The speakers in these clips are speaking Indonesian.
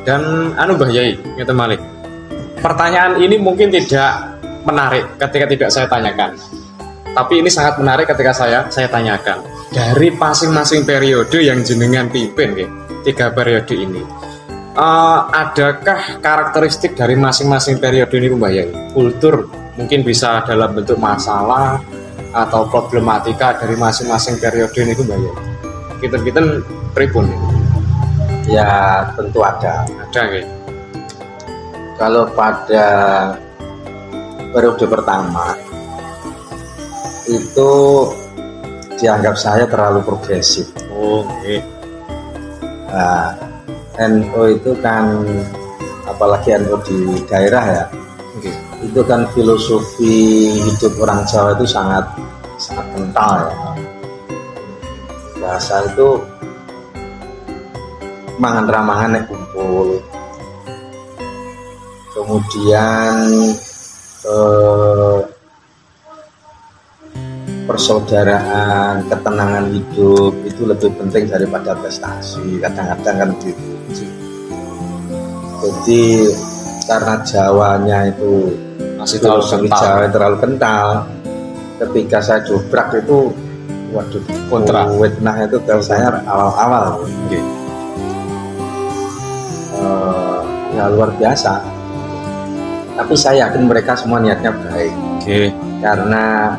Dan Mbah Yai, ngeten malih. Pertanyaan ini mungkin tidak menarik ketika tidak saya tanyakan. Tapi ini sangat menarik ketika saya tanyakan. Dari masing-masing periode yang jenengan pimpin, 3 periode ini. Adakah karakteristik dari masing-masing periode ini Mbah Yai? Kultur mungkin bisa dalam bentuk masalah atau problematika dari masing-masing periode ini Mbah Yai. Kita pripun ini? Ya tentu ada. Ada. Kalau pada periode pertama itu dianggap saya terlalu progresif. Nah, NU itu kan, apalagi NU di daerah ya, itu kan filosofi hidup orang Jawa itu sangat kental ya. Bahasa itu mangan ramangan kumpul, kemudian persaudaraan, ketenangan hidup itu lebih penting daripada prestasi. Kadang-kadang kan begitu. Jadi karena Jawanya itu masih terlalu kental, ketika saya dobrak itu, waduh, kontra fitnah itu kalau saya awal-awal. Ya luar biasa. Tapi saya yakin mereka semua niatnya baik. Karena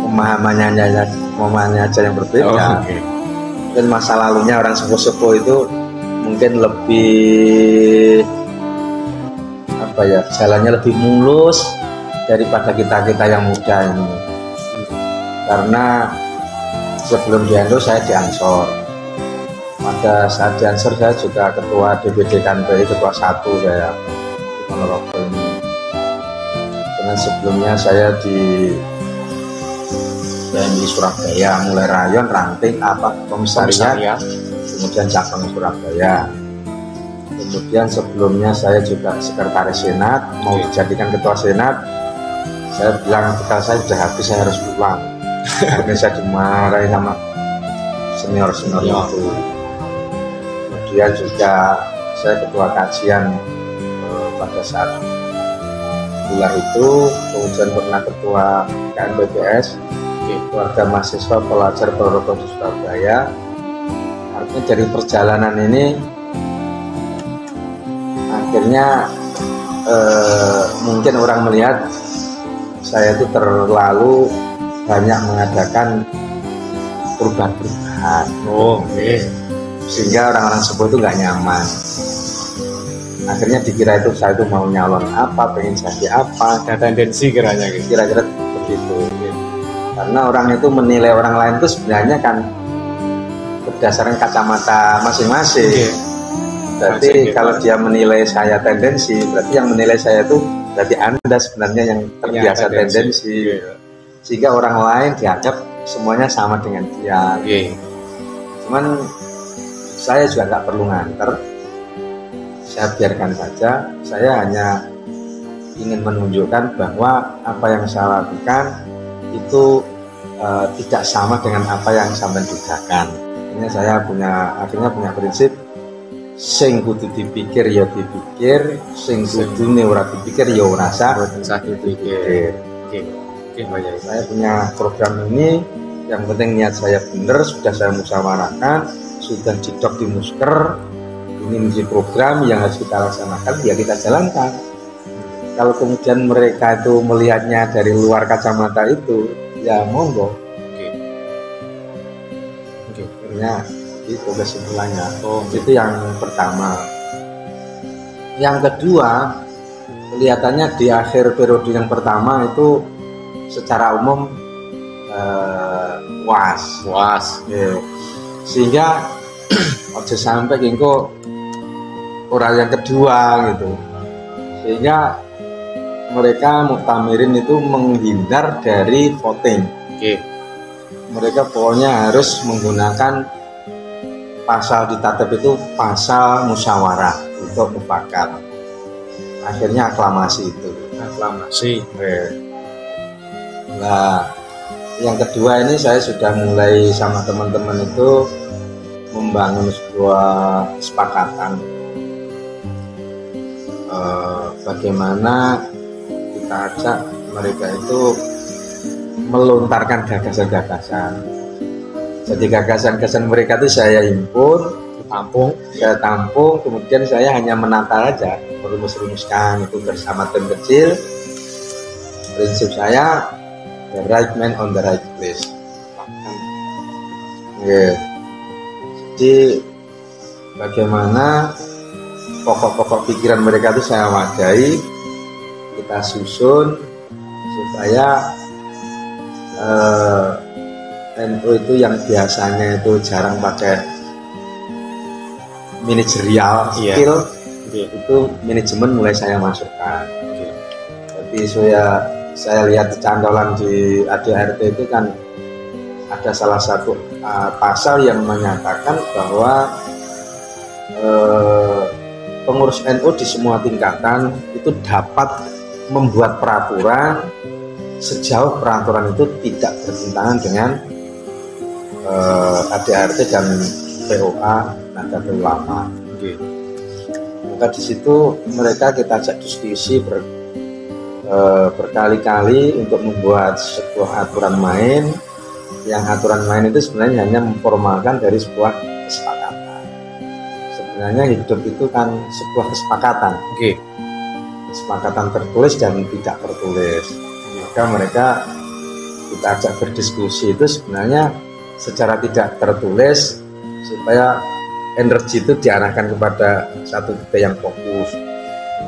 pemahamannya aja yang berbeda. Dan masa lalunya orang sepuh-sepuh itu mungkin lebih jalannya lebih mulus daripada kita yang muda ini. Karena sebelum di NU saya di Ansor. Pada saat di Ansor saya juga ketua DPD KNPI, ketua 1 saya di Ponorogo ini. Dan sebelumnya saya di PMI Surabaya, mulai rayon, ranting, komisariat, kemudian cabang Surabaya. Kemudian sebelumnya saya juga sekretaris Senat, mau dijadikan ketua Senat. Saya bilang ketika saya sudah habis, saya harus pulang. Akhirnya saya dimarahi sama senior itu. Kemudian juga saya ketua kajian pada saat bulan itu, kemudian pernah ketua KNPPS, keluarga mahasiswa pelajar Ponorogo di Surabaya. Artinya dari perjalanan ini akhirnya mungkin orang melihat saya itu terlalu banyak mengadakan perubahan-perubahan. Sehingga orang-orang sepuh itu nggak nyaman. Akhirnya dikira itu saya itu mau nyalon apa, pengen jadi apa. Ada tendensi kira-kira begitu. Karena orang itu menilai orang lain itu sebenarnya kan berdasarkan kacamata masing-masing. Berarti kalau dia menilai saya tendensi, berarti yang menilai saya itu berarti Anda sebenarnya yang terbiasa tendensi. Sehingga orang lain dianggap semuanya sama dengan dia. Cuman saya juga nggak perlu nganter, saya biarkan saja. Saya hanya ingin menunjukkan bahwa apa yang saya lakukan itu tidak sama dengan apa yang sampean dugakan. Ini saya akhirnya punya prinsip, sing kudu dipikir ya dipikir, sing kudu ora dipikir ya ora usah dipikir. Saya punya program ini, yang penting niat saya benar, sudah saya musyawarahkan, sudah didok di musker, ini menjadi program yang harus kita laksanakan, ya kita jalankan. Kalau kemudian mereka itu melihatnya dari luar kacamata itu, ya monggo. Akhirnya itu kesimpulannya. Itu yang pertama. Yang kedua, kelihatannya di akhir periode yang pertama itu secara umum was. Sehingga aja sampai kengko orang yang kedua gitu. Sehingga mereka muktamirin itu menghindar dari voting. Mereka pokoknya harus menggunakan pasal di tatip itu pasal musyawarah untuk mufakat. Akhirnya aklamasi itu. Nah, yang kedua ini saya sudah mulai sama teman-teman itu membangun sebuah kesepakatan bagaimana kita ajak mereka itu melontarkan gagasan-gagasan. Jadi gagasan-gagasan mereka itu saya impun, saya tampung, kemudian saya hanya menata aja, merumus-rumuskan itu bersama tim kecil. Prinsip saya, the right man on the right place. Jadi bagaimana pokok-pokok pikiran mereka itu saya wadai, kita susun supaya NU itu yang biasanya itu jarang pakai manajerial skill, itu manajemen mulai saya masukkan. Jadi saya lihat cantolan di ADART itu kan ada salah satu pasal yang menyatakan bahwa pengurus NU di semua tingkatan itu dapat membuat peraturan sejauh peraturan itu tidak bertentangan dengan ADART dan POA Nahdlatul Ulama. Maka di situ mereka kita ajak diskusi berkali-kali untuk membuat sebuah aturan main. Yang aturan main itu sebenarnya hanya memformalkan dari sebuah kesepakatan. Sebenarnya hidup itu kan sebuah kesepakatan. Kesepakatan tertulis dan tidak tertulis. Maka mereka kita ajak berdiskusi itu sebenarnya secara tidak tertulis supaya energi itu diarahkan kepada satu titik yang fokus.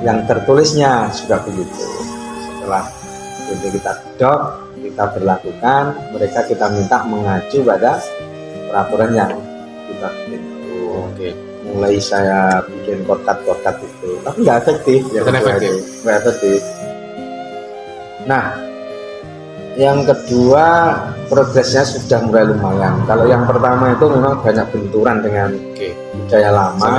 Yang tertulisnya sudah begitu. Setelah itu kita dok, kita berlakukan, mereka kita minta mengacu pada peraturan yang kita bikin. Mulai saya bikin kotak-kotak itu, tapi nggak efektif. Nggak efektif. Nah, yang kedua progresnya sudah mulai lumayan. Kalau yang pertama itu memang banyak benturan dengan budaya lama.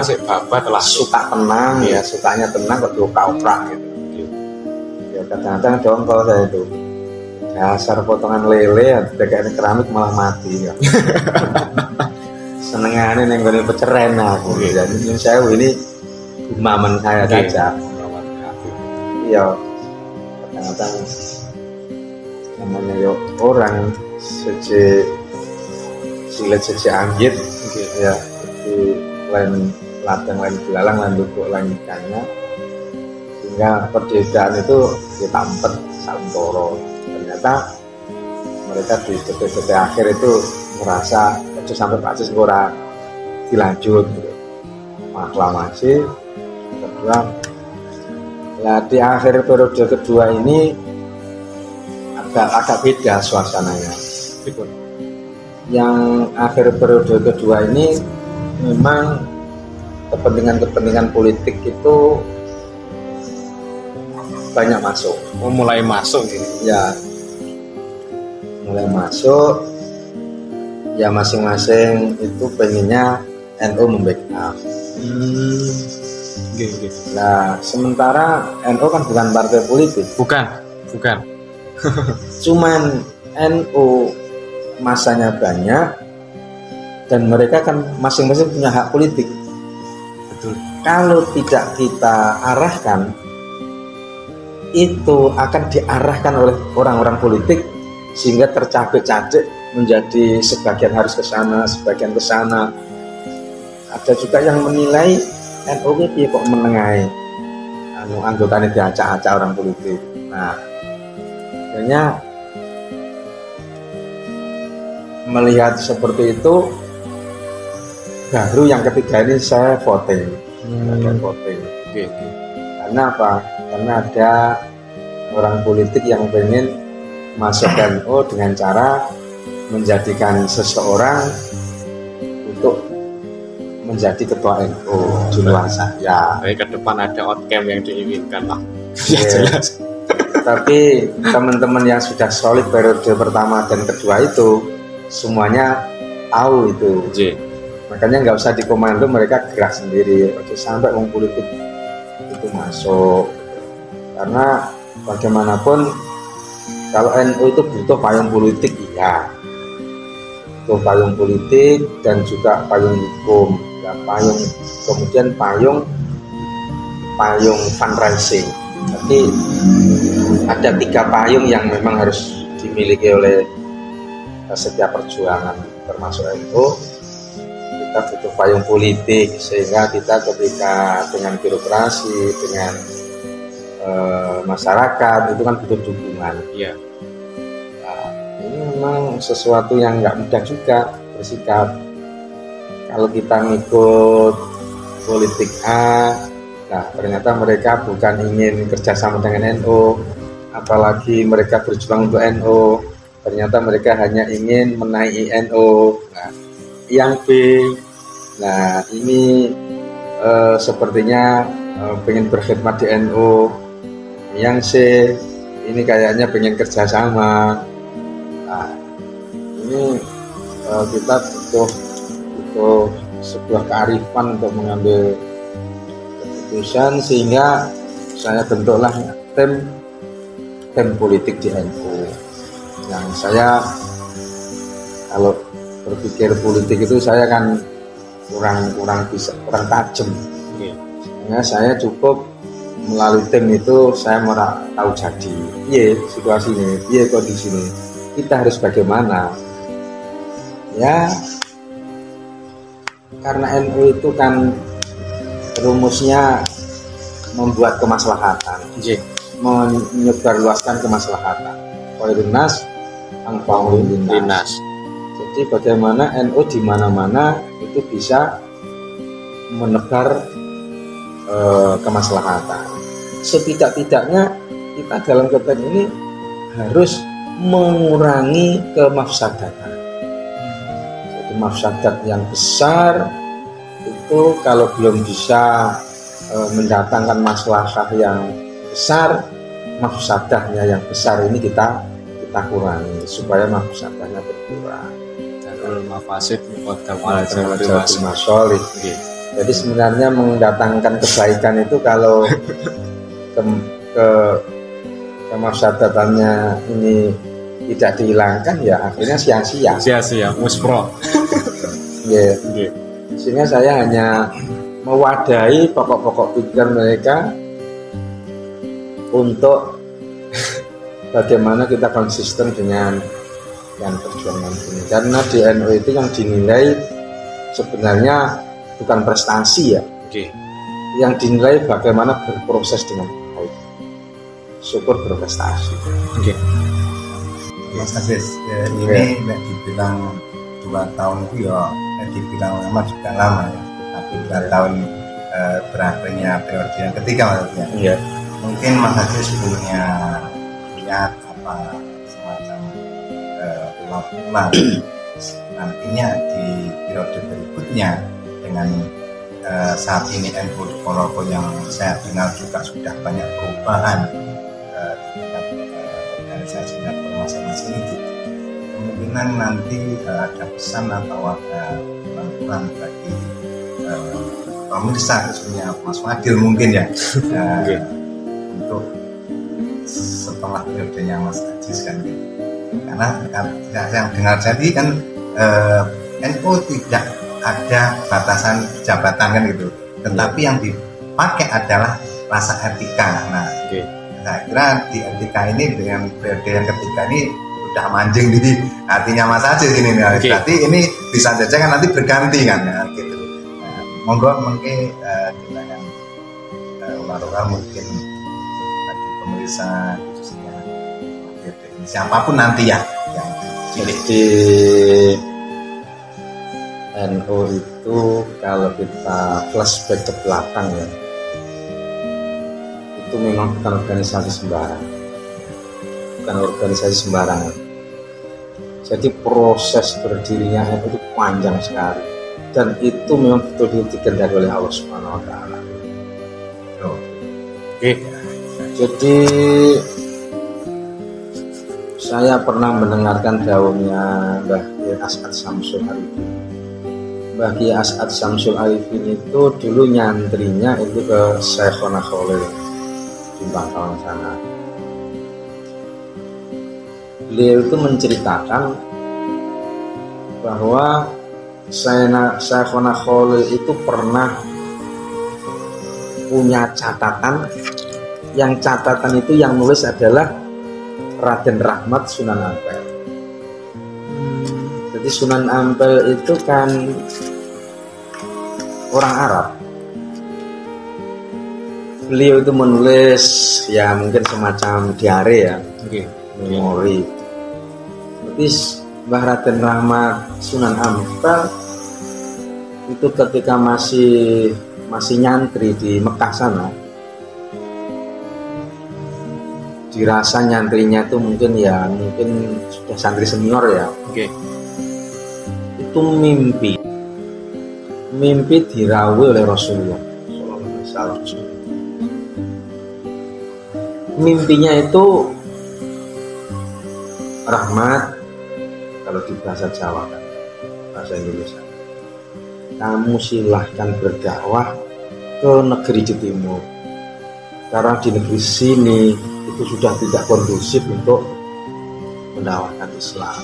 Suka tenang ya, sukanya tenang kok dioprak gitu. Ya kadang-kadang dongkol saya itu. Dasar potongan lele, kayak keramik malah mati. Ya. Senengannya nenggone peceren aku. Jadi saya ini gumaman saya saja. Iya. Kadang-kadang namanya yo orang silet sejak anggit ya, di lain ladang, lain belalang, lain lubuk, lain ikannya, sehingga perbedaan itu ditampet salentoro. Ternyata mereka di detik-detik akhir itu merasa itu sampai Pak Cis ora dilanjut gitu. Aklamasi kedua. Nah di akhir periode kedua ini agak beda suasananya. Yang akhir periode kedua ini memang kepentingan politik itu banyak masuk. Mulai masuk gitu. Ya, mulai masuk. Ya masing-masing itu pengennya NU membackup. Nah, sementara NU kan bukan partai politik. Bukan. Cuman NU masanya banyak dan mereka kan masing-masing punya hak politik. Betul. Kalau tidak kita arahkan, itu akan diarahkan oleh orang-orang politik sehingga tercabik-cabik menjadi sebagian harus ke sana, sebagian ke sana. Ada juga yang menilai NU ini kok menengahi anggotanya diacak-acak orang politik. Nah, akhirnya melihat seperti itu, baru yang ketiga ini saya voting. Karena apa? Karena ada orang politik yang pengen masuk NU dengan cara menjadikan seseorang untuk menjadi ketua NU di luar saya. Ke depan ada outcome yang diinginkan lah. Ya jelas. Tapi teman-teman yang sudah solid periode pertama dan kedua itu semuanya tahu itu. Makanya nggak usah dikomando, mereka gerak sendiri. Oke, sampai orang politik itu masuk. Karena bagaimanapun kalau NU itu butuh payung politik, iya. Butuh payung politik dan juga payung hukum. Ya, kemudian payung payung fundraising. Tapi ada 3 payung yang memang harus dimiliki oleh setiap perjuangan, termasuk NU. Kita butuh payung politik, sehingga kita ketika dengan birokrasi, dengan masyarakat itu kan butuh dukungan. Iya. Nah, ini memang sesuatu yang nggak mudah juga bersikap. Kalau kita ngikut politik A, nah ternyata mereka bukan ingin kerjasama dengan NU, apalagi mereka berjuang untuk NU, ternyata mereka hanya ingin menaiki NU. Nah, yang B, nah ini sepertinya pengen berkhidmat di NU. Yang C, ini kayaknya pengen kerjasama. Nah, ini kita butuh sebuah kearifan untuk mengambil keputusan, sehingga saya bentuklah tim politik di NU. Yang saya kalau berpikir politik itu saya kan kurang tajam. Sehingga saya cukup melalui tim itu saya merasa tahu jadi situasi ini, kondisi ini, kita harus bagaimana. Ya, karena NU itu kan rumusnya membuat kemaslahatan, menyebarluaskan kemaslahatan. Khairunas anfa'ul linnas. Jadi bagaimana NU di mana-mana itu bisa menebar kemaslahatan. Setidak-tidaknya kita dalam konteks ini harus mengurangi kemafsadatan. Jadi mafsadat yang besar itu kalau belum bisa mendatangkan maslahat yang besar, mafsadahnya yang besar ini kita kurangi supaya mafsadahnya berkurang. Darul mafasid masolih. Jadi sebenarnya mendatangkan kebaikan itu kalau kemafsadatannya ini tidak dihilangkan, ya akhirnya sia-sia. Muspro. Yeah. Sehingga saya hanya mewadahi pokok-pokok pikir mereka untuk bagaimana kita konsisten dengan yang perjuangan ini. Karena di NU itu yang dinilai sebenarnya bukan prestasi ya. Yang dinilai bagaimana berproses dengan baik. Syukur berprestasi. Mas Aziz, ini nggak dibilang 2 tahun itu ya, dibilang lama juga lama ya. Tapi 2 tahun berakhirnya periode yang ketiga maksudnya. Iya. Mungkin Mas Aziz punya lihat apa semacam pola nantinya di periode berikutnya dengan saat ini NU Ponorogo yang saya dengar juga sudah banyak perubahan organisasi dan masing-masing itu, kemungkinan nanti ada pesan atau ada bantuan bagi pemirsa khususnya Mas Fadil mungkin ya untuk setelah periodenya Mas Aziz kan gitu. Karena yang dengar jadi kan NU tidak ada batasan jabatan kan gitu, tetapi yang dipakai adalah rasa etika. Nah, saya kira di etika ini dengan periode yang ketiga ini sudah manjing di hatinya Mas Aziz ini. Berarti ini bisa saja kan nanti berganti kan ya, gitu. Nah, monggo mungkin kita kan ular-ular mungkin bagi pemirsa khususnya siapapun nanti ya yang Jadi NU itu kalau kita flashback ke belakang ya, itu memang bukan organisasi sembarangan. Jadi proses berdirinya NU itu panjang sekali, dan itu memang betul-betul dikendaki oleh Allah Subhanahu Wa Taala. Jadi saya pernah mendengarkan daunnya Mbah Kiai As'ad Syamsul Arifin. Mbah Kiai As'ad Syamsul Arifin itu dulu nyantrinya itu ke Syekhona Khalil di Bangkalan sana. Beliau itu menceritakan bahwa Syekhona Khalil itu pernah punya catatan, yang catatan itu yang nulis adalah Raden Rahmat Sunan Ampel. Jadi Sunan Ampel itu kan orang Arab. Beliau itu menulis ya mungkin semacam diare ya, memori. Jadi Mbah Raden Rahmat Sunan Ampel itu ketika masih nyantri di Mekah sana, dirasa nyantrinya itu mungkin sudah santri senior ya. Itu mimpi dirawuh oleh Rasulullah SAW. Mimpinya itu rahmat, kalau di bahasa Jawa kan, bahasa Indonesia, kamu silahkan berdakwah ke negeri di timur, karena di negeri sini itu sudah tidak kondusif untuk mendakwakan Islam.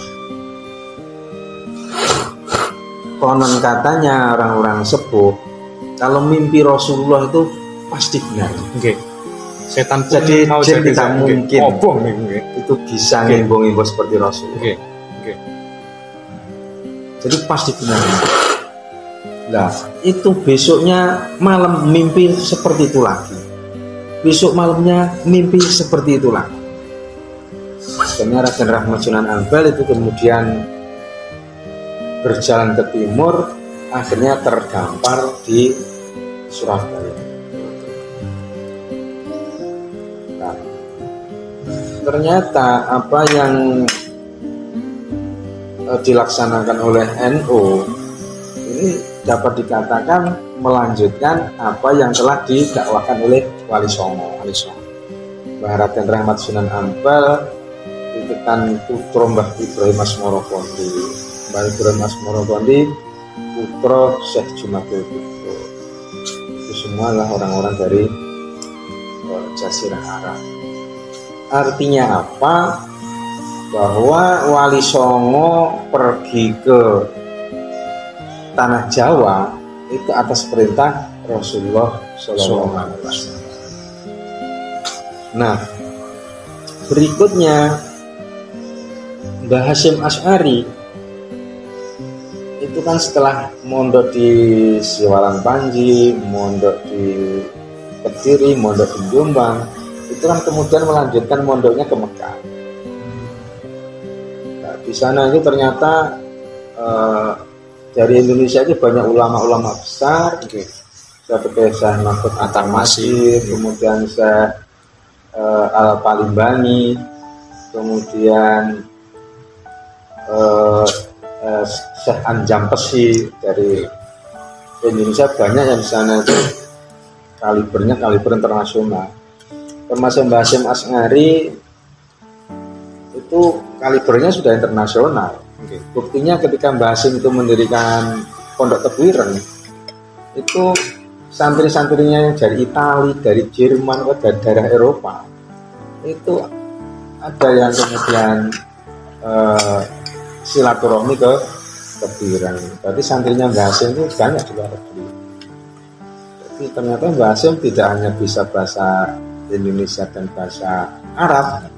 Konon katanya orang-orang sepuh, kalau mimpi Rasulullah itu pasti benar. Setan jadi tidak mungkin itu bisa ngimbau-ngimbau seperti Rasulullah. Jadi pasti benar. Nah, itu besoknya malam mimpi seperti itu lagi. Besok malamnya mimpi seperti itu lagi. Akhirnya Raden Rahmat Sunan Ampel itu kemudian berjalan ke timur, akhirnya terdampar di Surabaya. Nah, ternyata apa yang dilaksanakan oleh NU ini dapat dikatakan melanjutkan apa yang telah didakwakan oleh Wali Songo. Mbah Raden Rahmat Sunan Ampel itu kan putra Mbah Ibrahim Asmoro Pondi. Mbah Ibrahim Asmoro Pondi putra Syekh Jumatul Putra. Itu semua adalah orang-orang dari Jazirah Arab. Artinya apa? Bahwa Wali Songo pergi ke tanah Jawa itu atas perintah Rasulullah SAW. Nah, berikutnya Mbah Hasyim Asy'ari itu kan setelah mondok di Siwalan Panji, mondok di Kediri, mondok di Jombang, itu kan kemudian melanjutkan mondoknya ke Mekah. Nah, di sana itu ternyata dari Indonesia itu banyak ulama-ulama besar, seperti Syekh Mahfud At-Tamasir, kemudian Syekh Al-Palimbani, kemudian Syekh Anjam Pesi dari Indonesia, banyak yang di sana itu kaliber internasional. Termasuk Mbah Hasyim Asy'ari itu kalibernya sudah internasional. Buktinya ketika Mbah Hasyim itu mendirikan Pondok Tebuireng, itu santri-santrinya yang dari Italia, dari Jerman, dari daerah Eropa, itu ada yang kemudian silaturahmi ke Tebuireng. Berarti santrinya Mbah Hasyim itu banyak di luar negeri. Jadi ternyata Mbah Hasyim tidak hanya bisa bahasa Indonesia dan bahasa Arab,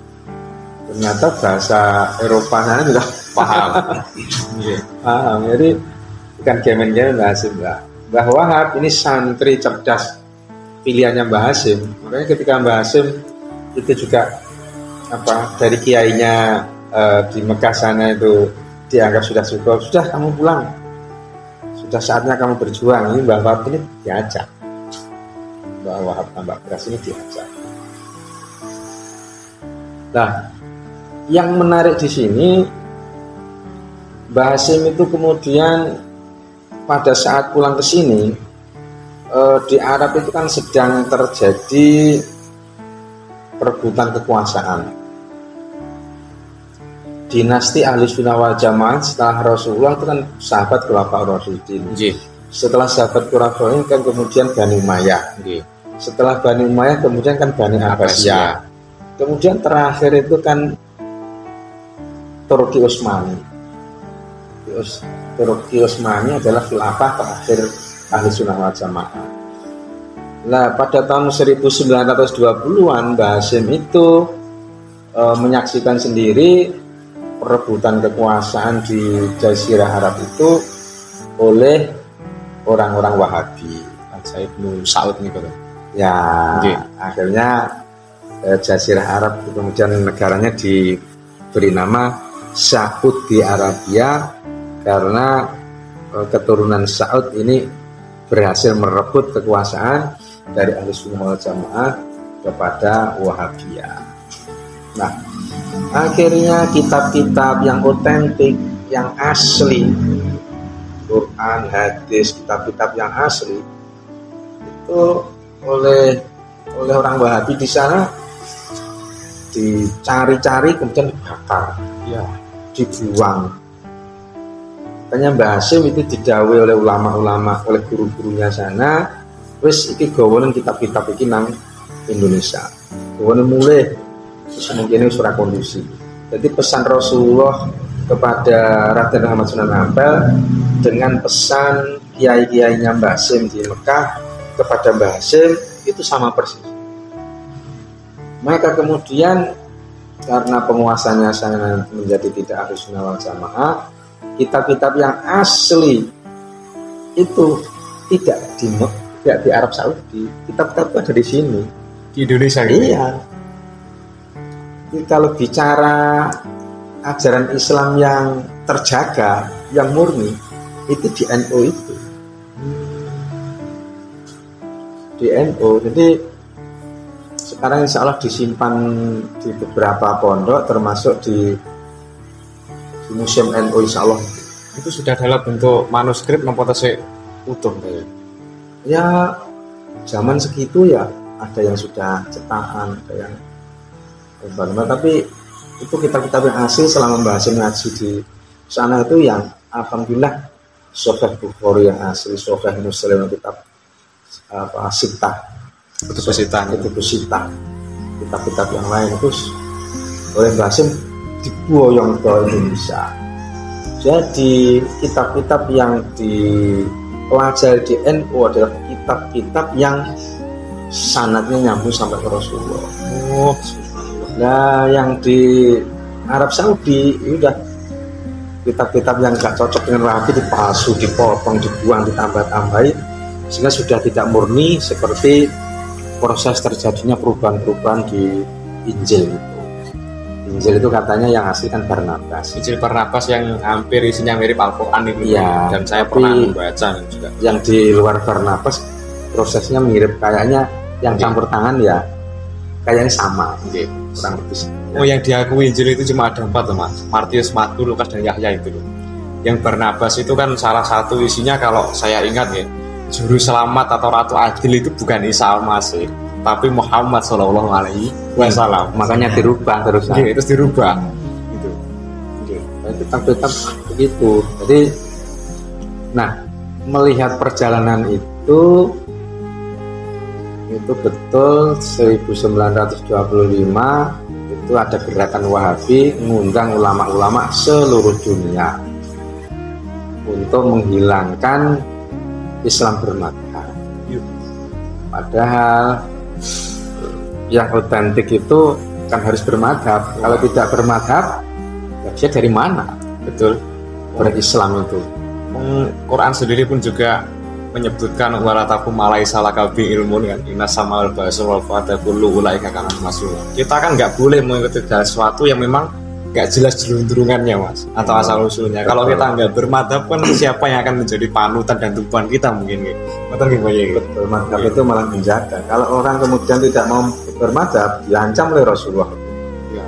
ternyata bahasa Eropa sana juga paham. Jadi bukan gemen-gemen Mbah Hasyim lah. Mbah Wahab ini santri cerdas pilihannya Mbah Hasyim. Makanya ketika Mbah Hasyim itu juga dari kiainya di Mekah sana itu dianggap sudah cukup, sudah kamu pulang, sudah saatnya kamu berjuang. Ini Mbah Wahab ini diajak, Mbah Wahab Tambak Beras ini diajak. Nah, yang menarik di sini, Mbah Hasyim itu kemudian pada saat pulang ke sini, di Arab itu kan sedang terjadi perebutan kekuasaan. Dinasti Ahli Sunnah wal Jamaah setelah Rasulullah itu kan sahabat Khulafaur Rasyidin. Setelah sahabat Khulafaur kan kemudian Bani Umayyah. Setelah Bani Umayyah kemudian kan Bani Abbasiyah. Kemudian terakhir itu kan Turki Utsmani. Turki Utsmani adalah khilafah terakhir Ahli Sunnah wal Jamaah. Nah, pada tahun 1920-an Mbah Hasyim itu menyaksikan sendiri perebutan kekuasaan di Jazirah Arab itu oleh orang-orang Wahabi. Saya Ibnu Saud nih betul. Ya, akhirnya Jazirah Arab kemudian negaranya diberi nama Saudi Arabia karena keturunan Saud ini berhasil merebut kekuasaan dari Ahlussunnah wal Jamaah kepada Wahabiyah. Nah, akhirnya kitab-kitab yang otentik, yang asli, Quran, hadis, kitab-kitab yang asli itu oleh orang Wahabi di sana dicari-cari kemudian dibakar, ya, dibuang. Makanya Mbah Hasyim itu didhawuhi oleh ulama-ulama, oleh guru-gurunya sana, wis iki gawanen kitab-kitab iki nang Indonesia. Gawanen mulih terus mungkin ora kondisi. Jadi pesan Rasulullah kepada Raden Ahmad Sunan Ampel dengan pesan kiai-kiainya Mbah Hasyim di Mekah kepada Mbah Hasyim itu sama persis. Maka kemudian karena penguasanya sangat menjadi tidak Ahlussunnah wal Jamaah, kitab-kitab yang asli itu tidak di Arab Saudi, kitab-kitab itu ada di sini, di Indonesia gitu. Iya. Jadi kalau bicara ajaran Islam yang terjaga, yang murni, itu di NU itu. Di NU. Jadi sekarang insya Allah disimpan di beberapa pondok, termasuk di Museum NU insya Allah. Itu sudah dalam bentuk manuskrip nopo tesih utuh kayak. Ya zaman segitu ya ada yang sudah cetakan, ada yang bagaimana, tapi itu kitab-kitab yang asli selama Mbah Hasyim ngaji di sana itu yang alhamdulillah Sahih Bukhari yang asli, Sahih Muslim, kitab Sitah, kitab-kitab yang lain itu oleh Mbah Hasyim diboyong ke Indonesia. Jadi kitab-kitab yang dipelajari di NU adalah kitab-kitab yang sanadnya nyambung sampai ke Rasulullah. Oh, nah yang di Arab Saudi udah kitab-kitab yang gak cocok dengan Wahabi dipalsu, dipotong, dibuang, ditambah-tambahin sehingga sudah tidak murni seperti proses terjadinya perubahan-perubahan di Injil itu. Injil itu katanya yang asli kan Barnabas. Injil Barnabas yang hampir isinya mirip Al-Quran itu. Ya, dan saya pernah membaca juga. Yang di luar Barnabas prosesnya mirip, kayaknya yang campur tangan ya kayaknya sama. Kurang lebih. Oh, yang diakui Injil itu cuma ada 4 loh Mas. Matius, Markus, Lukas, dan Yahya itu loh. Yang Barnabas itu kan salah satu isinya kalau saya ingat ya, juru selamat atau ratu adil itu bukan Isa Al-Masih, tapi Muhammad Shallallahu Alaihi Wasallam. Makanya dirubah terus. Terus dirubah. Gitu. Itu kitab begitu. Jadi, nah melihat perjalanan itu betul 1925 itu ada gerakan Wahabi mengundang ulama-ulama seluruh dunia untuk menghilangkan Islam bermadhab. Padahal yang otentik itu kan harus bermadhab. Kalau tidak bermadhab, ya dia dari mana? Betul. Berislam itu. Quran sendiri pun juga menyebutkan walatakum malai salaka bi ilmun kan inna samal basar wal fuada kullu ulaika kana masuk. Kita kan nggak boleh mengikuti sesuatu yang memang nggak jelas jelunturungannya Mas atau asal usulnya. Kalau kita nggak bermadhab kan siapa yang akan menjadi panutan dan tumpuan kita mungkin betul gimana ya? Betul, madhab itu malah menjaga. Kalau orang kemudian tidak mau bermadhab, diancam oleh Rasulullah. Ya.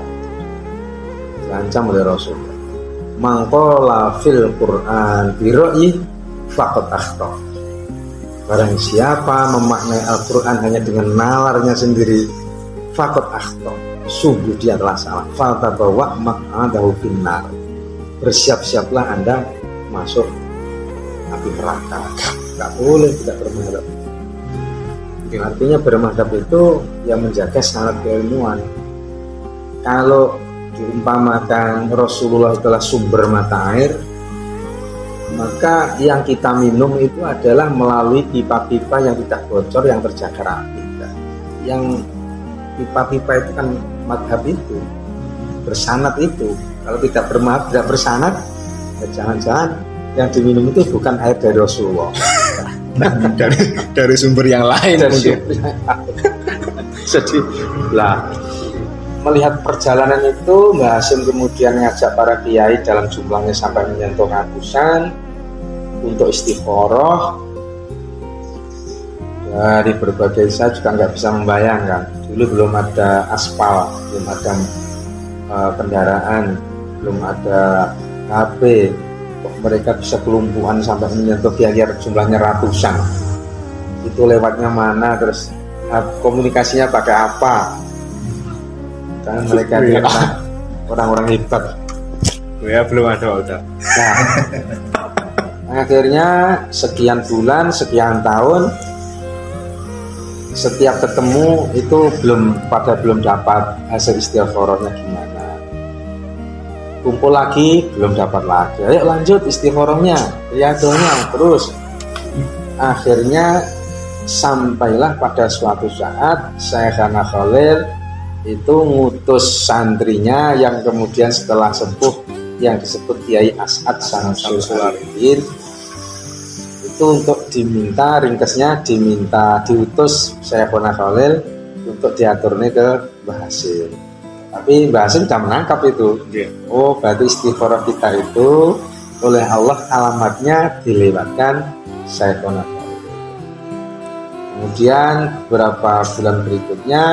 Diancam oleh Rasulullah. Mangkola fil Quran biroi faqad akhta. Barang siapa memaknai Al-Quran hanya dengan nalarnya sendiri, faqad akhta, sungguh dia telah salah. Fatabawa maq'adahu finnar, bersiap-siaplah Anda masuk api neraka. Tidak boleh tidak bermadhab. Artinya bermadhab itu yang menjaga syarat keilmuan. Kalau diumpamakan Rasulullah adalah sumber mata air, maka yang kita minum itu adalah melalui pipa-pipa yang tidak bocor, yang terjaga rapi. Yang pipa-pipa itu kan madhab itu, bersanad itu. Kalau tidak bermadhab, tidak bersanad, ya jangan-jangan yang diminum itu bukan air dari Rasulullah. dari sumber yang lain mungkin. Jadi lah, melihat perjalanan itu, Mbah Hasyim kemudian ngajak para kiai dalam jumlahnya sampai menyentuh ratusan untuk istikharah. Dari berbagai, saya juga nggak bisa membayangkan, dulu belum ada aspal, belum ada kendaraan, belum ada HP, kok mereka bisa kelumpuhan sampai menyentuh kiai jumlahnya ratusan. Itu lewatnya mana, terus komunikasinya pakai apa? Karena mereka orang-orang hebat. Ya belum ada udah. Nah, akhirnya sekian bulan, sekian tahun, setiap ketemu itu belum dapat hasil istikharahnya gimana. Kumpul lagi belum dapat lagi. Ayo lanjut istikharahnya, riadonya terus. Akhirnya sampailah pada suatu saat Syekhana Khalil itu ngutus santrinya yang kemudian setelah sepuh yang disebut Kiai As'ad Syamsul Arifin itu untuk diminta, ringkesnya diutus Syekhana Khalil untuk diaturnya ke Mbah Hasyim. Tapi Mbah Hasyim sudah menangkap itu. Oh, berarti istikharah kita itu oleh Allah alamatnya dilewatkan Syekhana Khalil. Kemudian beberapa bulan berikutnya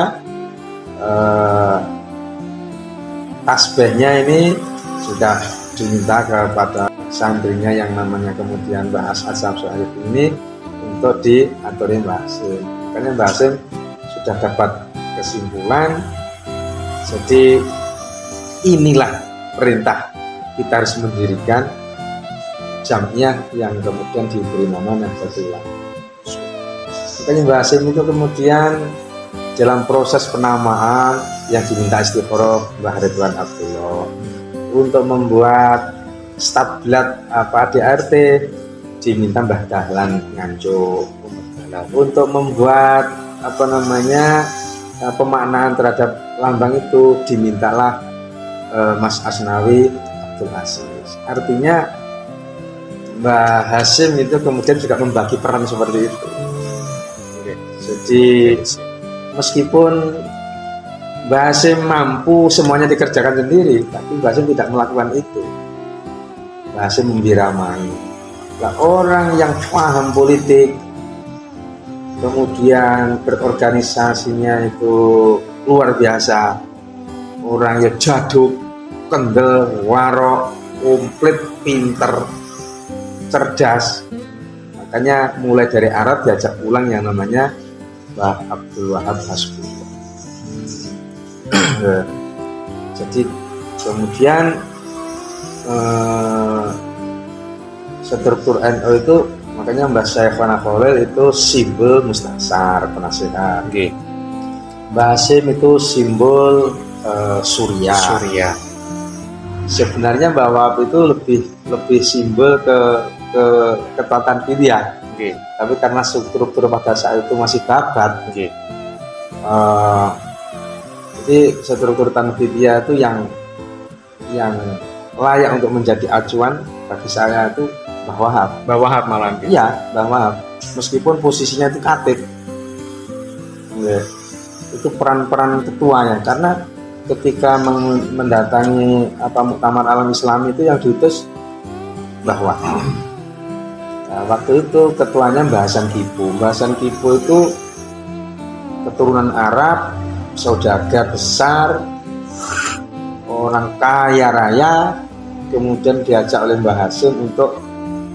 tasbihnya ini sudah diminta kepada santrinya yang namanya kemudian Mbah As'ad Syamsul Arifin ini untuk diaturin Mbah Hasyim. Makanya Mbah Hasyim sudah dapat kesimpulan, jadi inilah perintah, kita harus mendirikan jamiah yang kemudian diberi nama Nahdlatul Ulama. Makanya Mbah Hasyim itu kemudian dalam proses penamaan yang diminta istikharah Mbah Ridwan Abdullah untuk membuat stablat DRT diminta Mbah Dahlan Nganjuk. Untuk membuat pemaknaan terhadap lambang itu dimintalah Mas Asnawi Abdul Aziz. Artinya Mbah Hasyim itu kemudian juga membagi peran seperti itu. Jadi meskipun Mbah Hasyim mampu semuanya dikerjakan sendiri, tapi Mbah Hasyim tidak melakukan itu. Mbah Hasyim membiramai. Nah, orang yang paham politik, kemudian berorganisasinya itu luar biasa, orang yang jaduk, kendel, warok, komplit, pinter, cerdas. Makanya mulai dari Arab diajak pulang yang namanya Mbah Abdul Wahab Hasbullah. Jadi kemudian struktur NU itu, makanya Mbah Syekhana Khalil itu simbol Mustasar, penasehat. Mbah Hasyim itu simbol Surya. Sebenarnya Mbah Wahab itu lebih simbol ke kekuatan fidyah. Tapi karena struktur pada saat itu masih babat, jadi struktur tanfidyah itu yang layak untuk menjadi acuan bagi saya itu Mbah Wahab. Mbah Wahab malam. Iya, Mbah Wahab. Meskipun posisinya itu katib, itu peran-peran ketuanya, karena ketika mendatangi muktamar alam Islam itu yang diutus Mbah Wahab. Nah, waktu itu ketuanya Mbah Hasan Kipu. Mbah Hasan Kipu itu keturunan Arab, saudagar besar, orang kaya raya, kemudian diajak oleh Mbah Hasyim untuk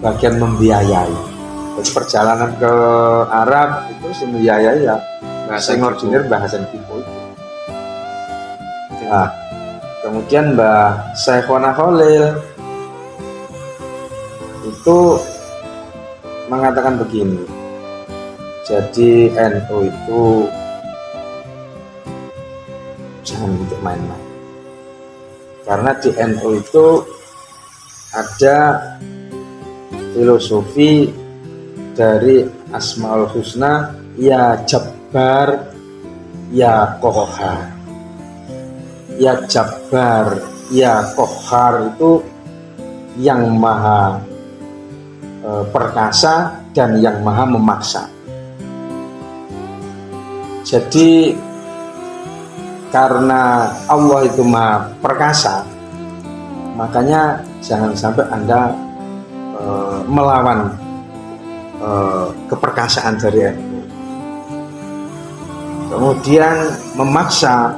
bagian membiayai. Jadi perjalanan ke Arab itu membiayai ya bahasa ordinir Mbah Hasan Kipu itu. Nah, kemudian Mbah Syekhana Khalil itu mengatakan begini, jadi NU itu jangan untuk main-main, karena di NU itu ada filosofi dari Asmaul Husna, ya Jabbar, ya Qahhar. Ya Jabbar, ya Qahhar itu yang maha perkasa dan yang maha memaksa. Jadi karena Allah itu maha perkasa, makanya jangan sampai Anda melawan keperkasaan dari NU. Kemudian memaksa,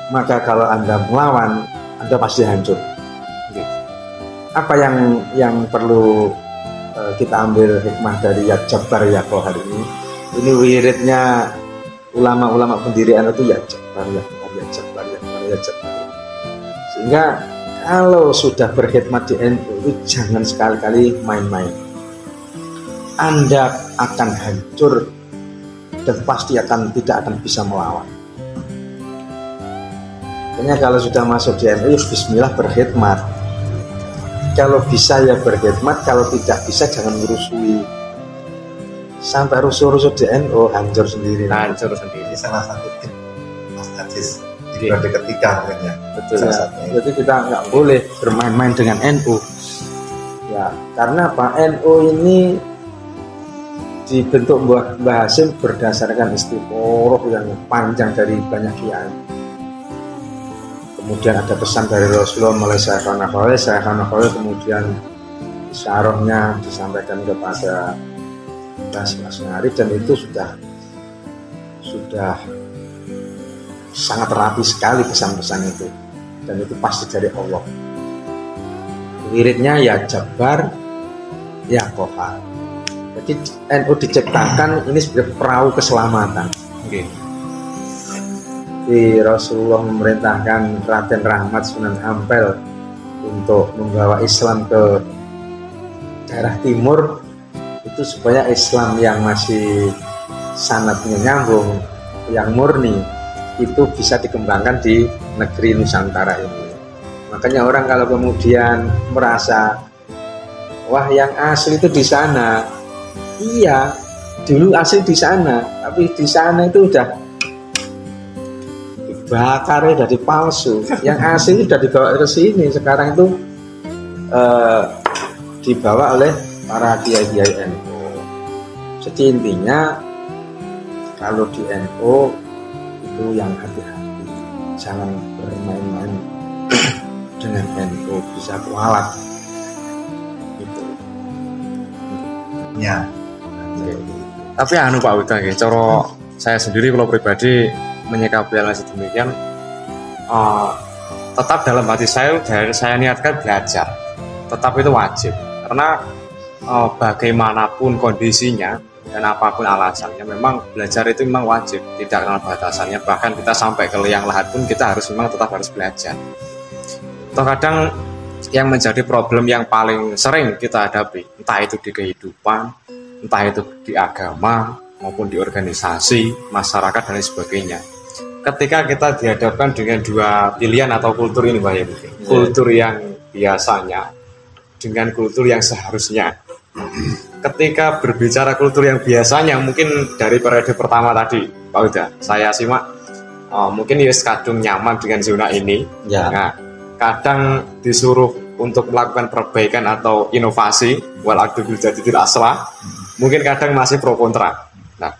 maka kalau Anda melawan, Anda pasti hancur. Apa yang perlu kita ambil hikmah dari ya Jabbar ya Qahhar ini? Ini wiridnya ulama-ulama pendiri NU itu ya Jabbar ya Qahhar, ya Jabbar ya Qahhar, ya Jabbar. Sehingga kalau sudah berkhidmat di NU itu jangan sekali-kali main-main. Anda akan hancur dan pasti tidak akan bisa melawan. Makanya kalau sudah masuk di NU, ya bismillah berkhidmat. Kalau bisa ya berkhidmat, kalau tidak bisa jangan merusui. Sampai rusuh-rusuh di NU hancur sendiri. Hancur sendiri. Ini salah satu tip Mas Ajis di periode ketiga mungkin ya. Betul ya. Jadi kita nggak boleh bermain-main dengan NU. Ya, karena Pak NU ini dibentuk Mbah Hasyim berdasarkan istiqoroh yang panjang dari banyak kiai. Kemudian ada pesan dari Rasulullah melalui Syekhana Khalil, kemudian isyarahnya disampaikan kepada Mas Arif, dan itu sudah sangat rapi sekali pesan-pesan itu, dan itu pasti dari Allah. Wiridnya ya Jabbar ya Qahhar. Jadi NU diciptakan ini sebagai perahu keselamatan. Di Rasulullah memerintahkan Raden Rahmat Sunan Ampel untuk membawa Islam ke daerah timur itu supaya Islam yang masih sanadnya nyambung, yang murni itu bisa dikembangkan di negeri Nusantara ini. Makanya orang kalau kemudian merasa wah yang asli itu di sana, iya dulu asli di sana, tapi di sana itu udah bakarnya jadi palsu. Yang asli itu sudah dibawa ke sini, sekarang itu dibawa oleh para kiai-kiai NU. Jadi intinya kalau di NU itu yang hati-hati, jangan bermain-main dengan NU, bisa kualat gitu. Ya. Tapi anu Pak Uda nggih, cara saya sendiri kalau pribadi menyikapi hal sedemikian, tetap dalam hati saya niatkan belajar, tetap itu wajib, karena bagaimanapun kondisinya dan apapun alasannya, memang belajar itu memang wajib, tidak kenal batasannya. Bahkan kita sampai ke liang lahat pun kita memang tetap harus belajar. Terkadang yang menjadi problem yang paling sering kita hadapi, entah itu di kehidupan, entah itu di agama maupun di organisasi, masyarakat dan lain sebagainya. Ketika kita dihadapkan dengan dua pilihan atau kultur ini, Pak, mungkin kultur yang biasanya dengan kultur yang seharusnya. Ketika berbicara kultur yang biasanya, mungkin dari periode pertama tadi, Pak Uda, saya simak, mungkin ya kadung nyaman dengan zona ini. Ya. Nah, kadang disuruh untuk melakukan perbaikan atau inovasi, wal aqdu bil jadidil aslah, mungkin kadang masih pro kontra. Nah,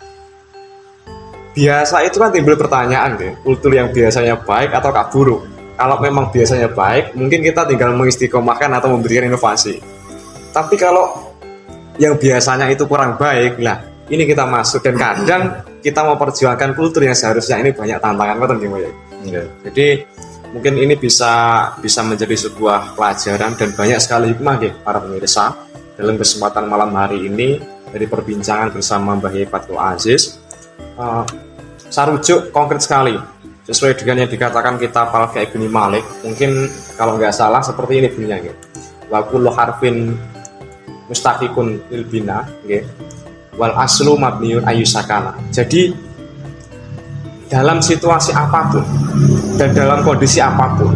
biasa itu kan timbul pertanyaan deh, kultur yang biasanya baik atau buruk. Kalau memang biasanya baik, mungkin kita tinggal mengistiqomahkan atau memberikan inovasi. Tapi kalau yang biasanya itu kurang baik, lah ini kita masuk, dan kadang kita mau perjuangkan kultur yang seharusnya ini banyak tantangan, betul ya? Jadi mungkin ini bisa menjadi sebuah pelajaran dan banyak sekali hikmah para pemirsa dalam kesempatan malam hari ini dari perbincangan bersama Mbah Yai Fathul Aziz. Sarujuk konkret sekali sesuai dengan yang dikatakan kitab Al-Fiqh Ibnu Malik. Mungkin kalau nggak salah seperti ini bunyinya gitu. Wa kullu harfin mustaqiqun lil bina, wal aslu mabniun ayyusakana. Jadi dalam situasi apapun dan dalam kondisi apapun,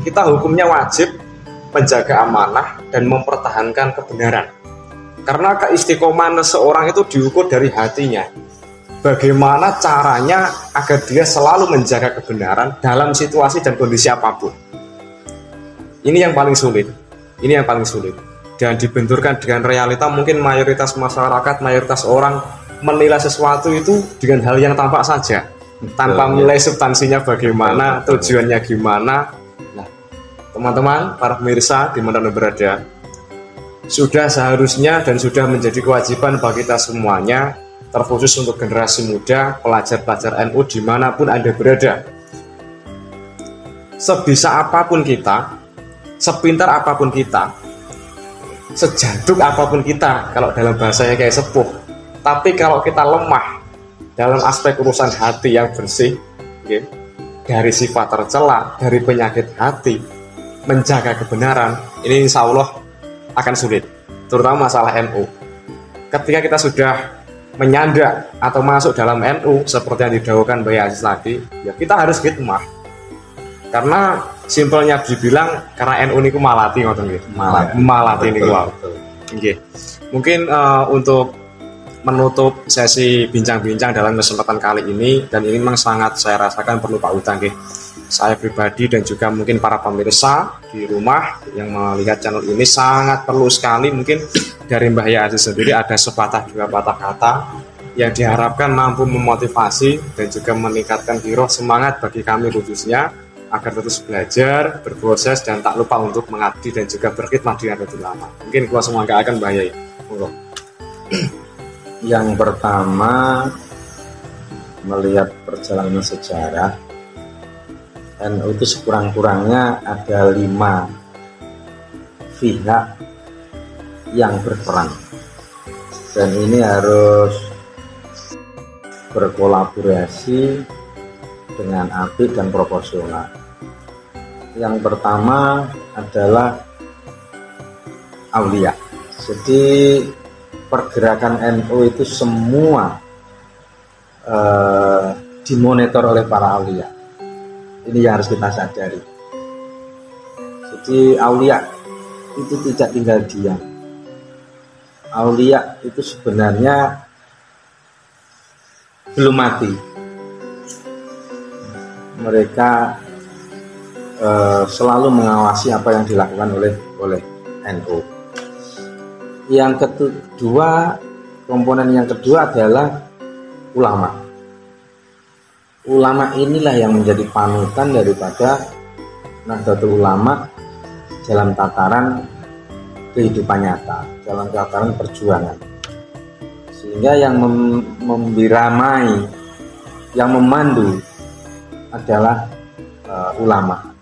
kita hukumnya wajib menjaga amanah dan mempertahankan kebenaran. Karena keistiqomahan seorang itu diukur dari hatinya. Bagaimana caranya agar dia selalu menjaga kebenaran dalam situasi dan kondisi apapun. Ini yang paling sulit. Ini yang paling sulit. Dan dibenturkan dengan realita, mungkin mayoritas masyarakat, mayoritas orang menilai sesuatu itu dengan hal yang tampak saja, tanpa menilai substansinya bagaimana, tujuannya gimana. Nah, teman-teman, para pemirsa dimanapun berada, sudah seharusnya dan sudah menjadi kewajiban bagi kita semuanya, terkhusus untuk generasi muda, pelajar-pelajar NU dimanapun Anda berada. Sebisa apapun kita, sepintar apapun kita, sejaduk apapun kita, kalau dalam bahasanya kayak sepuh, tapi kalau kita lemah dalam aspek urusan hati yang bersih, okay, dari sifat tercela, dari penyakit hati, menjaga kebenaran, ini insya Allah akan sulit, terutama masalah NU. Ketika kita sudah menyandak atau masuk dalam NU seperti yang didahulukan Mbak Aziz tadi, ya kita harus hikmah. Karena simpelnya dibilang karena NU niku malati ngoten nggih. Malati niku wae. Nggih. Mungkin untuk menutup sesi bincang-bincang dalam kesempatan kali ini, dan ini memang sangat saya rasakan perlu Pak Utang nggih. Saya pribadi dan juga mungkin para pemirsa di rumah yang melihat channel ini sangat perlu sekali mungkin dari Mbah Aziz sendiri ada sepatah dua patah kata yang diharapkan mampu memotivasi dan juga meningkatkan giroh semangat bagi kami khususnya agar terus belajar, berproses, dan tak lupa untuk mengabdi dan juga berkhidmat di Nahdlatul Ulama. Mungkin kalau semua nggak akan bahaya ya. Yang pertama, melihat perjalanan sejarah, NU itu sekurang-kurangnya ada 5 pihak yang berperan, dan ini harus berkolaborasi dengan apik dan proporsional. Yang pertama adalah aulia. Jadi pergerakan NU itu semua dimonitor oleh para aulia. Ini yang harus kita sadari. Jadi aulia itu tidak tinggal diam. Aulia itu sebenarnya belum mati. Mereka selalu mengawasi apa yang dilakukan oleh NU. Yang kedua, komponen yang kedua adalah ulama. Ulama inilah yang menjadi panutan daripada Nahdlatul Ulama dalam tataran kehidupan nyata, dalam tataran perjuangan. Sehingga yang membiramai, yang memandu adalah ulama.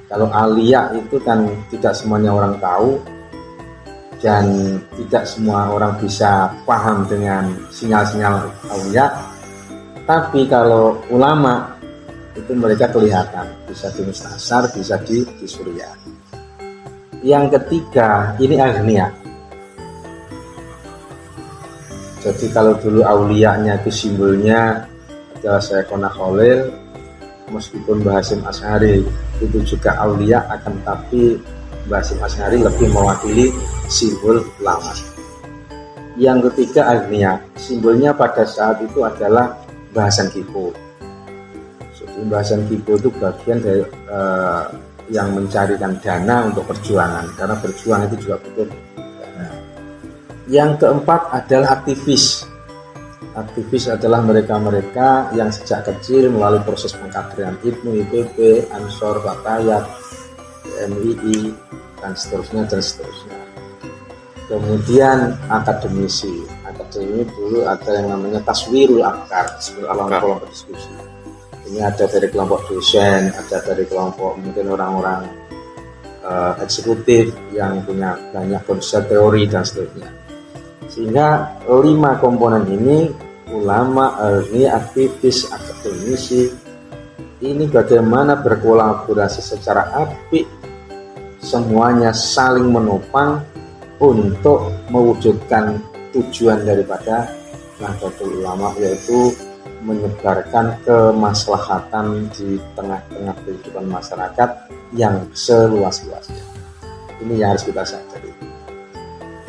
Kalau aulia itu kan tidak semuanya orang tahu dan tidak semua orang bisa paham dengan sinyal-sinyal aulia. Tapi kalau ulama itu mereka kelihatan, bisa di mustasar, bisa di surya. Yang ketiga, ini agnia. Jadi kalau dulu aulianya itu simbolnya adalah Syekhona Khalil, meskipun Mbah Hasyim Asy'ari itu juga aulia, akan tapi Mbah Hasyim Asy'ari lebih mewakili simbol ulama. Yang ketiga agnia, simbolnya pada saat itu adalah bahasan Kipo. Jadi bahasan Kipo itu bagian dari yang mencarikan dana untuk perjuangan, karena berjuang itu juga butuh dana. Yang keempat adalah aktivis. Aktivis adalah mereka-mereka yang sejak kecil melalui proses pengkaderan IPNU, IPB, Ansor, Fatayat, MII, dan seterusnya. Kemudian akademisi. Akademi dulu ada yang namanya Taswirul Afkar, kelompok diskusi. Ini ada dari kelompok dosen, ada dari kelompok mungkin orang-orang eksekutif yang punya banyak konsep teori dan seterusnya. Sehingga 5 komponen ini, ulama, ahli, aktivis, akademisi, ini bagaimana berkolaborasi secara apik, semuanya saling menopang untuk mewujudkan tujuan daripada Nahdlatul Ulama, yaitu menyebarkan kemaslahatan di tengah-tengah kehidupan masyarakat yang seluas-luasnya. Ini yang harus kita sadari.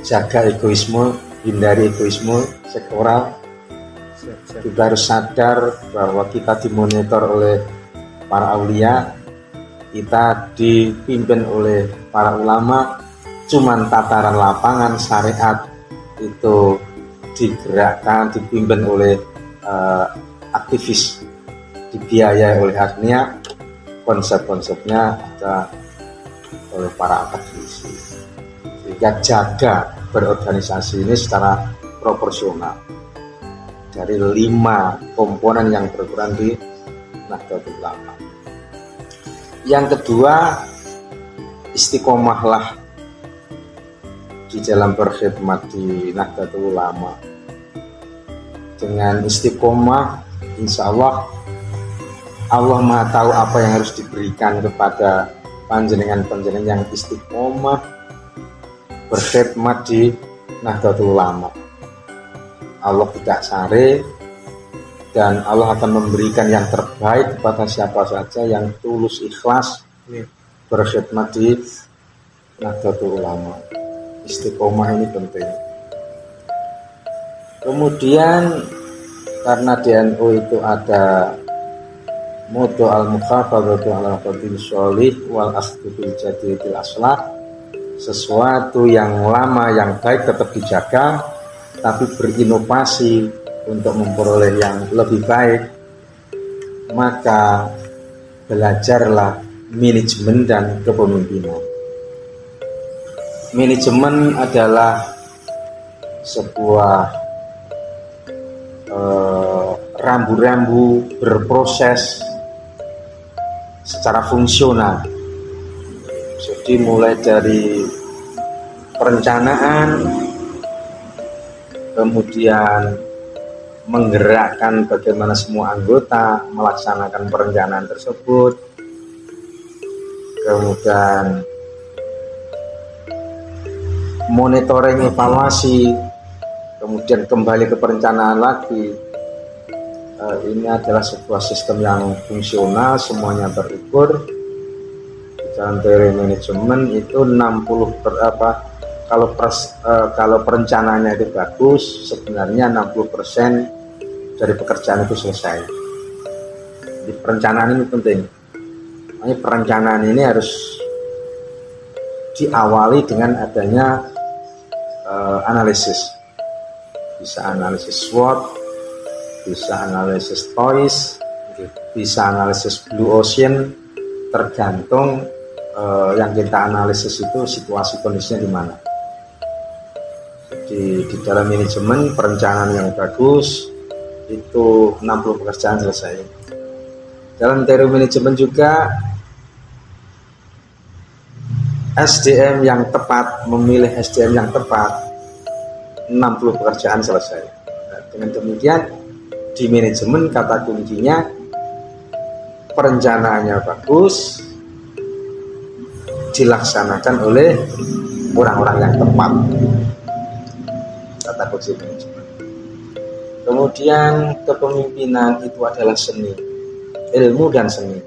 Jaga egoisme, hindari egoisme sektoral. Kita harus sadar bahwa kita dimonitor oleh para aulia, kita dipimpin oleh para ulama. Cuman tataran lapangan syariat itu digerakkan, dipimpin oleh aktivis, dibiayai oleh agnia. Konsep-konsepnya ada oleh para akademisi. Sehingga jaga berorganisasi ini secara proporsional dari 5 komponen yang berperan di Nahdlatul Ulama. Yang kedua, istiqomahlah di dalam berkhidmat di Nahdlatul Ulama. Dengan istiqomah, insya Allah Maha tahu apa yang harus diberikan kepada panjenengan-panjenengan yang istiqomah berkhidmat di Nahdlatul Ulama. Allah tidak sare, dan Allah akan memberikan yang terbaik kepada siapa saja yang tulus ikhlas berkhidmat di Nahdlatul Ulama. Istiqomah ini penting. Kemudian karena di NU itu ada moto al-mukhafadhatu ala qadim sholih wal akhdhu bil jadidil aslah, sesuatu yang lama yang baik tetap dijaga tapi berinovasi untuk memperoleh yang lebih baik. Maka belajarlah manajemen dan kepemimpinan. Manajemen adalah sebuah rambu-rambu berproses secara fungsional. Jadi mulai dari perencanaan, kemudian menggerakkan bagaimana semua anggota melaksanakan perencanaan tersebut, kemudian monitoring, evaluasi, kemudian kembali ke perencanaan lagi. Ini adalah sebuah sistem yang fungsional, semuanya terukur. Dalam teori manajemen itu 60 kalau perencanaannya itu bagus, sebenarnya 60% dari pekerjaan itu selesai. Di perencanaan ini penting. Makanya perencanaan ini harus diawali dengan adanya analisis. Bisa analisis SWOT, bisa analisis TOIS, bisa analisis Blue Ocean, tergantung yang kita analisis itu situasi kondisinya di mana. Di dalam manajemen perencanaan yang bagus itu 60 pekerjaan selesai. Dalam teori manajemen juga SDM yang tepat, memilih SDM yang tepat, 60 pekerjaan selesai. Nah, dengan demikian di manajemen kata kuncinya perencanaannya bagus, dilaksanakan oleh orang-orang yang tepat. Kata kunci manajemen. Kemudian kepemimpinan itu adalah seni, ilmu dan seni.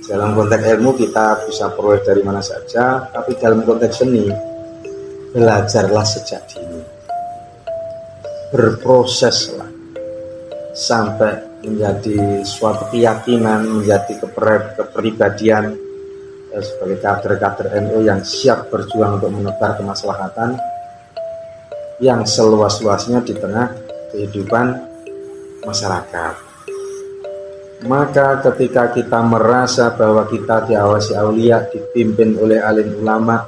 Dalam konteks ilmu kita bisa peroleh dari mana saja, tapi dalam konteks seni belajarlah sejak dini, berproseslah sampai menjadi suatu keyakinan, menjadi kepribadian sebagai kader-kader NU yang siap berjuang untuk menebar kemaslahatan yang seluas-luasnya di tengah kehidupan masyarakat. Maka ketika kita merasa bahwa kita diawasi aulia, dipimpin oleh alim ulama,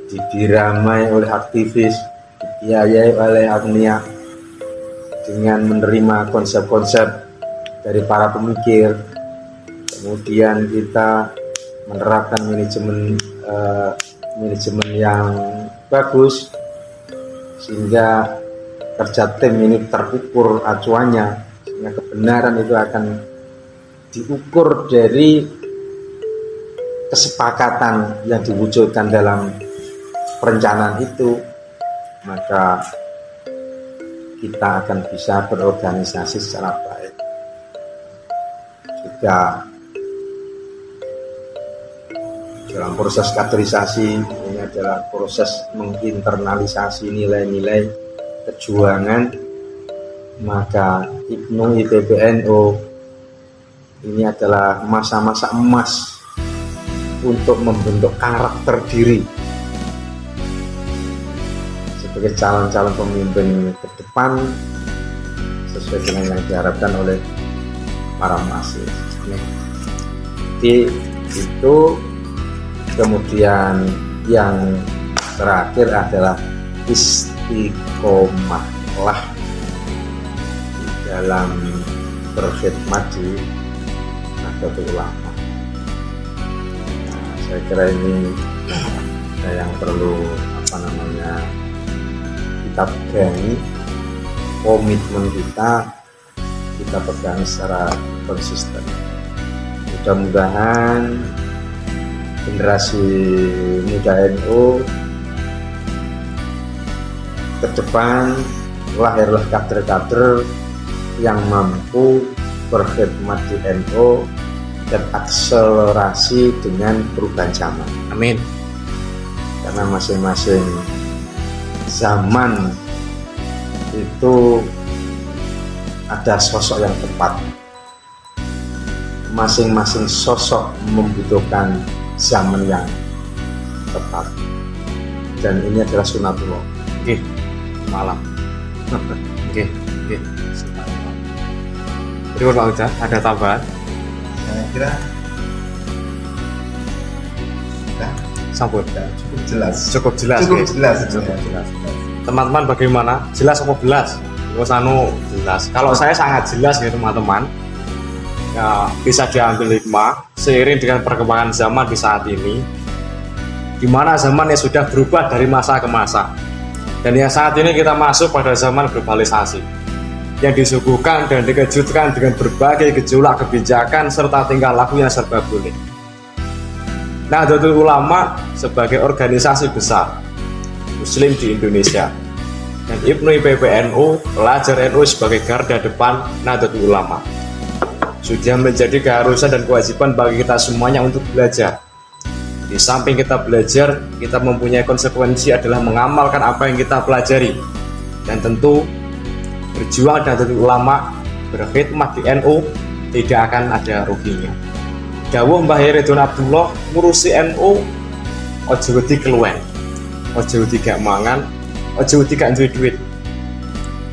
diramai oleh aktivis, dibiayai oleh agnia, dengan menerima konsep-konsep dari para pemikir, kemudian kita menerapkan manajemen yang bagus, sehingga kerja tim ini terukur acuannya, sehingga kebenaran itu akan diukur dari kesepakatan yang diwujudkan dalam perencanaan itu. Maka kita akan bisa berorganisasi secara baik. Juga dalam proses kaderisasi, ini adalah proses menginternalisasi nilai-nilai perjuangan. Maka IPNU IPPNU ini adalah masa-masa emas untuk membentuk karakter diri sebagai calon-calon pemimpin ke depan sesuai dengan yang diharapkan oleh para mahasiswa. Jadi itu. Kemudian yang terakhir adalah istiqomahlah dalam berkhidmat di Nahdlatul Ulama. Nah, saya kira ini yang perlu kita pegangi, komitmen kita pegang secara konsisten. Mudah-mudahan generasi muda NU ke depan lahirlah kader-kader yang mampu berkhidmat di NU dan akselerasi dengan perubahan zaman. Amin. Karena masing-masing zaman itu ada sosok yang tepat. Masing-masing sosok membutuhkan zaman yang tepat, dan ini adalah sunatullah. Oke, malam. Oke. Terima Pak Uda, ada tambahan? Saya kira Sampun. Cukup jelas. Teman-teman bagaimana? Jelas apa belas? Jelas. Kalau saya sangat jelas ya teman-teman. Ya, bisa diambil hikmah seiring dengan perkembangan zaman di saat ini, di mana zaman yang sudah berubah dari masa ke masa, dan yang saat ini kita masuk pada zaman globalisasi yang disuguhkan dan dikejutkan dengan berbagai gejolak kebijakan serta tingkah laku yang serba boleh. Nahdlatul Ulama sebagai organisasi besar Muslim di Indonesia dan IPNU IPPNU pelajar NU sebagai garda depan Nahdlatul Ulama sudah menjadi keharusan dan kewajiban bagi kita semuanya untuk belajar. Di samping kita belajar, kita mempunyai konsekuensi adalah mengamalkan apa yang kita pelajari. Dan tentu berjuang Nahdlatul Ulama, berkhidmat di NU tidak akan ada ruginya. Dawuh Mbah Ridwan Abdullah, ngurusi NU ojo wedi keluwen, ojo wedi gak mangan, ojo wedi gak duwe duit.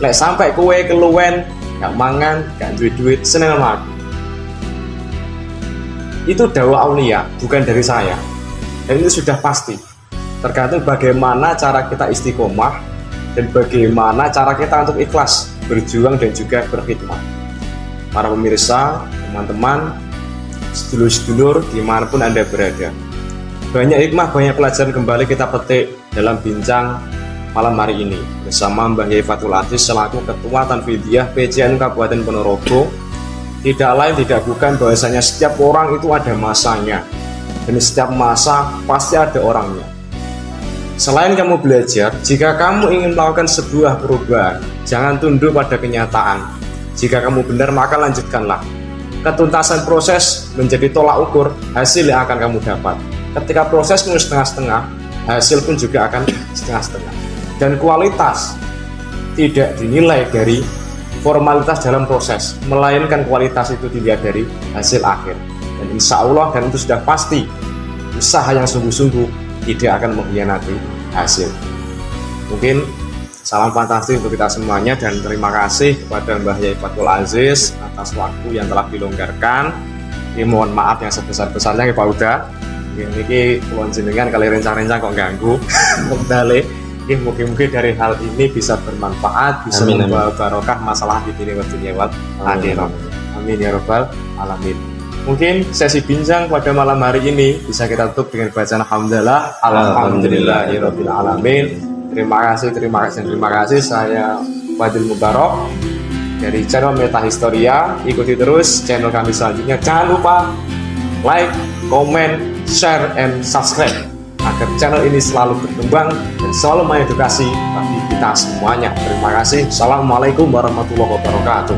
Lek sampai kowe keluwen, gak mangan, gak duwe duit, seneng mati. Itu dawuh aulia, bukan dari saya. Dan itu sudah pasti. Tergantung bagaimana cara kita istiqomah dan bagaimana cara kita untuk ikhlas berjuang dan juga berkhidmat. Para pemirsa, teman-teman, sedulur-sedulur dimanapun Anda berada, banyak hikmah, banyak pelajaran kembali kita petik dalam bincang malam hari ini bersama Mbah Yai Fathul Aziz selaku Ketua Tanfidiyah PCNU Kabupaten Ponorogo. Tidak lain tidak bukan bahwasanya setiap orang itu ada masanya, dan setiap masa pasti ada orangnya. Selain kamu belajar, jika kamu ingin melakukan sebuah perubahan, jangan tunduk pada kenyataan. Jika kamu benar, maka lanjutkanlah. Ketuntasan proses menjadi tolak ukur hasil yang akan kamu dapat. Ketika prosesmu setengah-setengah, hasil pun juga akan setengah-setengah. Dan kualitas tidak dinilai dari formalitas dalam proses, melainkan kualitas itu dilihat dari hasil akhir. Dan insya Allah, dan itu sudah pasti, usaha yang sungguh-sungguh tidak akan mengkhianati hasil. Mungkin salam fantastis untuk kita semuanya, dan terima kasih kepada Mbah Yai Fathul Aziz atas waktu yang telah dilonggarkan. Ini mohon maaf yang sebesar-besarnya ya Pak Uda. Ini kulon jenengan kali rencang-rencang kok ganggu. Mungkin dari hal ini bisa bermanfaat, bisa membawa barokah masalah di dunia wal akhirah. Amin ya rabbal alamin. Mungkin sesi bincang pada malam hari ini bisa kita tutup dengan bacaan hamdalah alhamdulillahirabbil alamin. Terima kasih. Saya Fadil Mubarak dari channel Meta Historia. Ikuti terus channel kami selanjutnya. Jangan lupa like, comment, share, and subscribe agar channel ini selalu berkembang dan selalu mengedukasi bagi kita semuanya. Terima kasih. Assalamualaikum warahmatullahi wabarakatuh.